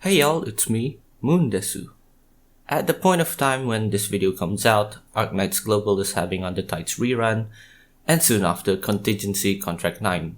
Hey y'all, it's me, Moondesu. At the point of time when this video comes out, Arknights Global is having Undertides rerun, and soon after Contingency Contract 9,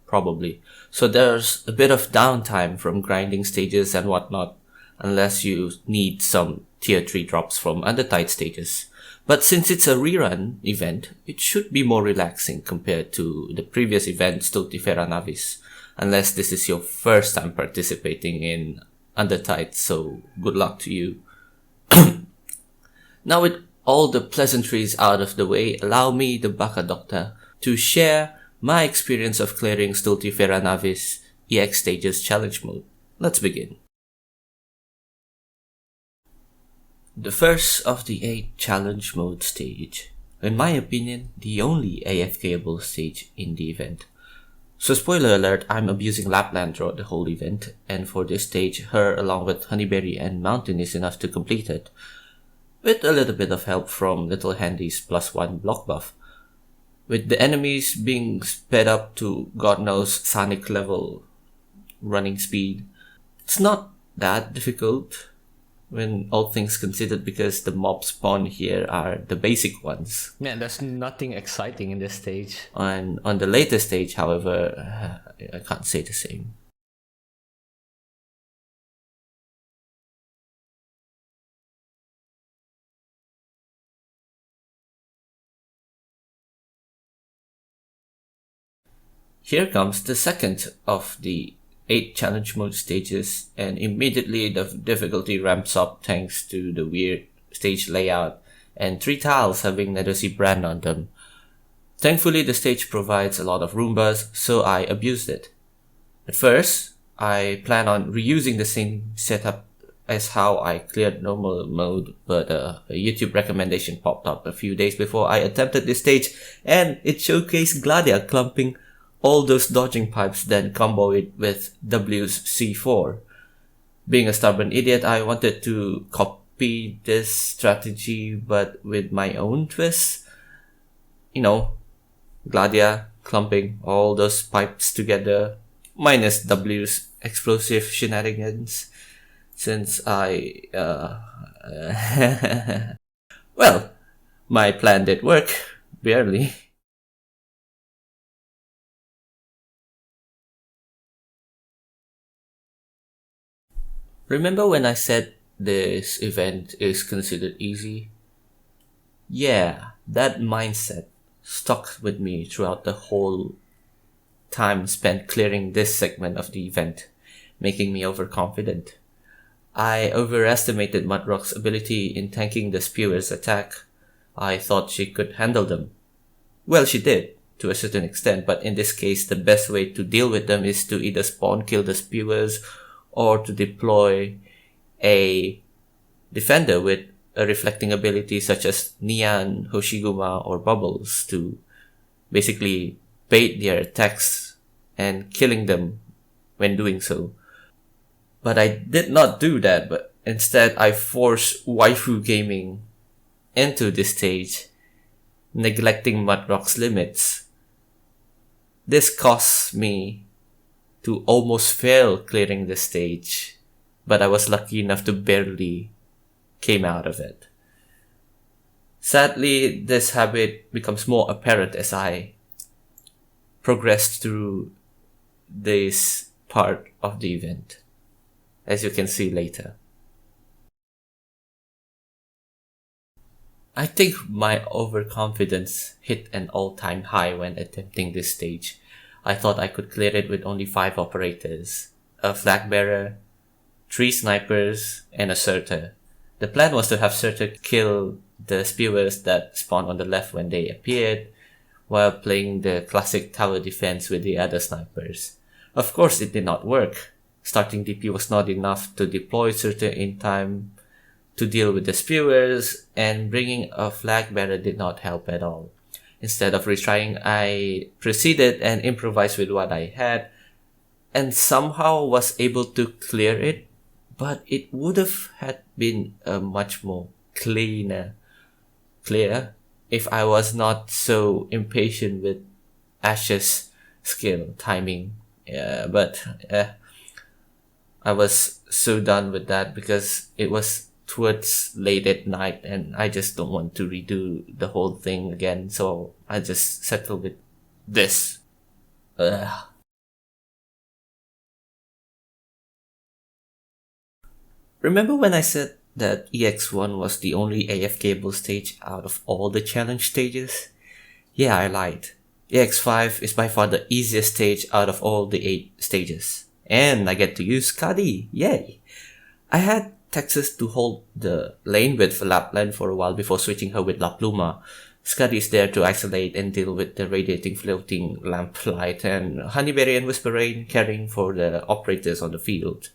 probably. So there's a bit of downtime from grinding stages and whatnot, unless you need some tier 3 drops from Undertide stages. But since it's a rerun event, it should be more relaxing compared to the previous event, Stultifera Navis, unless this is your first time participating in Undertide, so good luck to you. Now with all the pleasantries out of the way, allow me, the Baka Dokutah, to share my experience of clearing Stultifera Navis EX Stages Challenge Mode. Let's begin. The first of the 8 Challenge Mode stage, in my opinion, the only AFKable stage in the event. So spoiler alert, I'm abusing Lappland throughout the whole event, and for this stage, her along with Honeyberry and Mountain is enough to complete it, with a little bit of help from Little Handy's +1 block buff. With the enemies being sped up to God knows Sonic level running speed, it's not that difficult when all things considered because the mob spawn here are the basic ones. Yeah, there's nothing exciting in this stage. And on the later stage, however, I can't say the same. Here comes the second of the 8 challenge mode stages, and immediately the difficulty ramps up thanks to the weird stage layout and 3 tiles having Nedosi brand on them. Thankfully the stage provides a lot of Roombas, so I abused it. At first, I plan on reusing the same setup as how I cleared normal mode, but a YouTube recommendation popped up a few days before I attempted this stage, and it showcased Gladia clumping all those dodging pipes, then combo it with W's C4. Being a stubborn idiot, I wanted to copy this strategy but with my own twist. You know, Gladia clumping all those pipes together, minus W's explosive shenanigans, since I, well, my plan did work, barely. Remember when I said this event is considered easy? Yeah, that mindset stuck with me throughout the whole time spent clearing this segment of the event, making me overconfident. I overestimated Mudrock's ability in tanking the Spewer's attack. I thought she could handle them. Well, she did, to a certain extent, but in this case, the best way to deal with them is to either spawn kill the Spewers or to deploy a defender with a reflecting ability such as Neon, Hoshiguma, or Bubbles to basically bait their attacks and killing them when doing so. But I did not do that, but instead I forced waifu gaming into this stage, neglecting Mudrock's limits. This cost me to almost fail clearing the stage, but I was lucky enough to barely came out of it. Sadly, this habit becomes more apparent as I progressed through this part of the event, as you can see later. I think my overconfidence hit an all-time high when attempting this stage. I thought I could clear it with only 5 operators, a flag bearer, 3 snipers, and a Surtur. The plan was to have Surtur kill the Spewers that spawned on the left when they appeared, while playing the classic tower defense with the other snipers. Of course, it did not work. Starting DP was not enough to deploy Surtur in time to deal with the Spewers, and bringing a flag bearer did not help at all. Instead of retrying, I proceeded and improvised with what I had, and somehow was able to clear it, but it would have had been a much more clear if I was not so impatient with Ash's skill timing. But I was so done with that because it was towards late at night and I just don't want to redo the whole thing again, so I just settled with this. Ugh. Remember when I said that EX1 was the only AFKable stage out of all the challenge stages? Yeah, I lied. EX5 is by far the easiest stage out of all the 8 stages. And I get to use Skadi, yay! I had Texas to hold the lane with Lappland for a while before switching her with La Pluma. Skadi is there to isolate and deal with the radiating floating lamplight, and Honeyberry and Whisper Rain carrying for the operators on the field.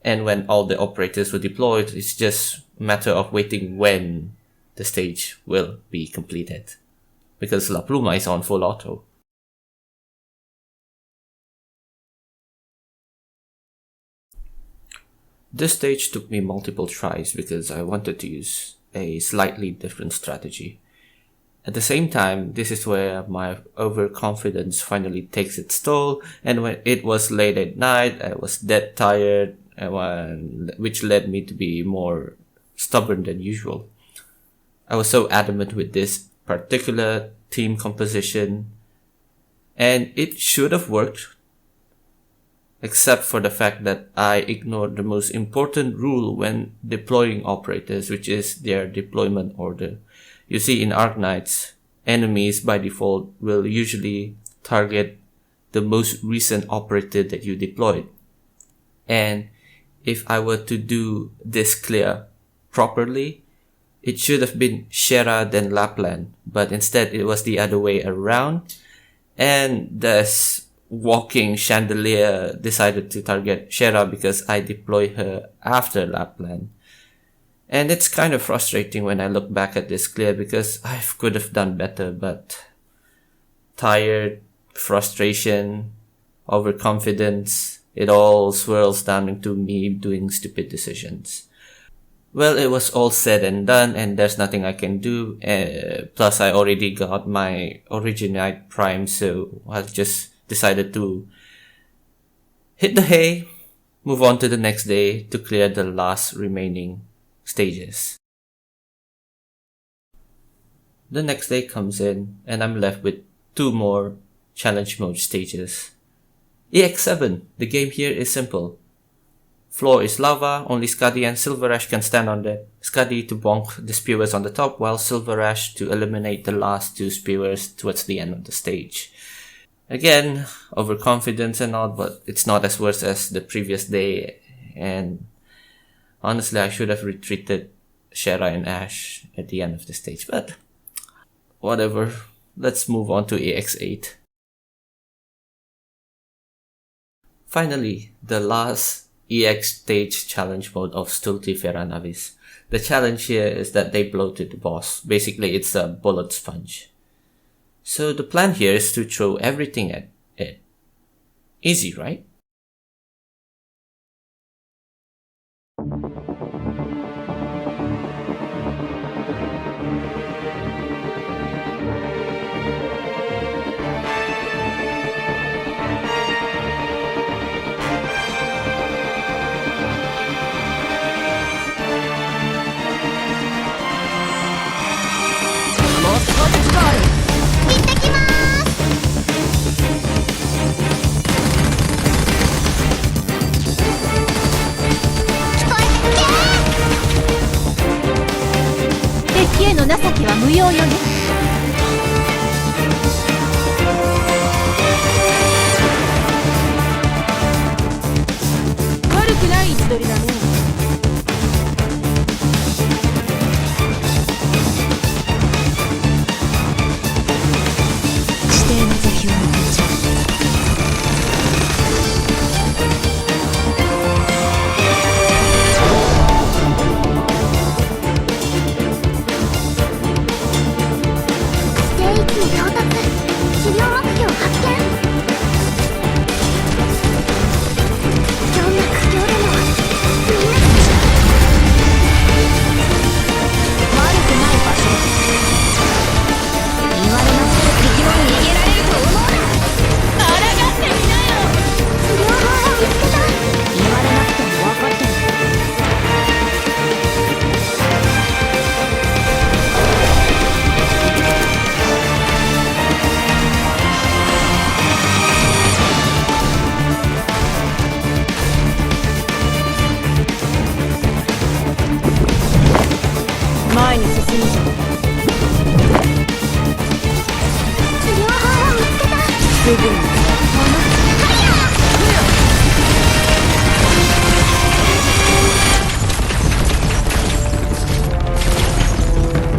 And when all the operators were deployed, it's just a matter of waiting when the stage will be completed. Because La Pluma is on full auto. This stage took me multiple tries because I wanted to use a slightly different strategy. At the same time, this is where my overconfidence finally takes its toll, and when it was late at night, I was dead tired, which led me to be more stubborn than usual. I was so adamant with this particular team composition, and it should have worked, except for the fact that I ignored the most important rule when deploying operators, which is their deployment order. You see, in Arknights, enemies by default will usually target the most recent operator that you deployed. And if I were to do this clear properly, it should have been Shera then Lappland, but instead it was the other way around, and this walking chandelier decided to target Shera because I deployed her after Lappland. And it's kind of frustrating when I look back at this clear because I could have done better, but tired, frustration, overconfidence, it all swirls down into me doing stupid decisions. Well, it was all said and done, and there's nothing I can do. Plus, I already got my Arknight Prime, so I just decided to hit the hay, move on to the next day to clear the last remaining stages. The next day comes in, and I'm left with 2 more challenge mode stages. EX7, the game here is simple. Floor is lava, only Skadi and Silver Ash can stand on it. Skadi to bonk the spewers on the top, while Silver Ash to eliminate the last 2 spewers towards the end of the stage. Again, overconfidence and all, but it's not as worse as the previous day, and honestly I should have retreated Shera and Ash at the end of the stage, but whatever. Let's move on to EX8. Finally, the last EX stage challenge mode of Stultifera Navis. The challenge here is that they bloated the boss. Basically, it's a bullet sponge. So the plan here is to throw everything at it. Easy, right?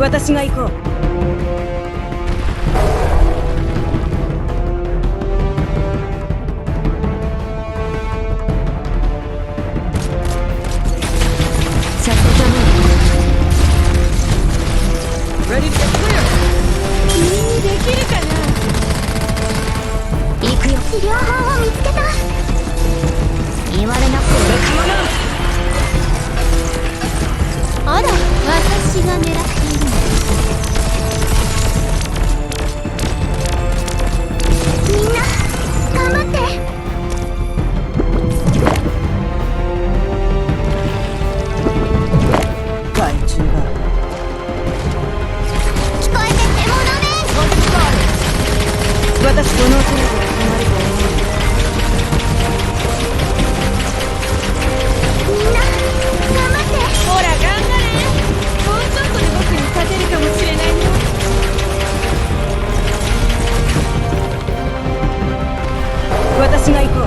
私が行こう。させたね。Ready to get clear. 君にできるかな。行くよ。治療法を見つけた。言われなくて別物。あら、私が狙っているの。みんな頑張って。害虫が聞こえててもダメ。私この程度で止まると思う。みんな頑張って。ほら頑張れ。もうちょっとで僕に勝てるかもしれないよ。私が行こう。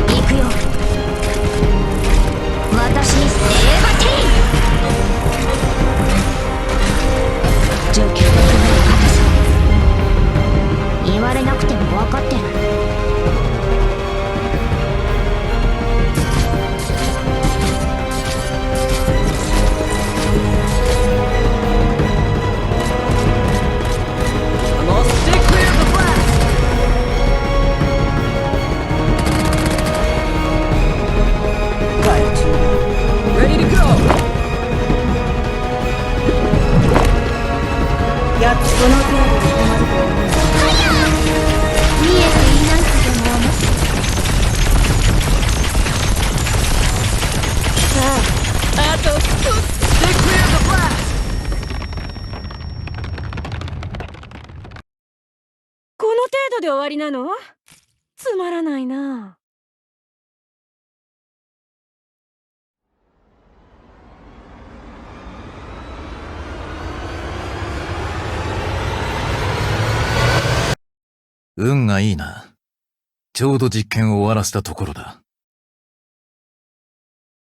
行くよ。私にセーバティー。除去できない硬さ。言われなくても分かってる。やっとその程度で止まると思う。見えていないとでも思って。さあ、あと少し。この程度で終わりなの？つまらないな。運がいいな。ちょうど実験を終わらせたところだ。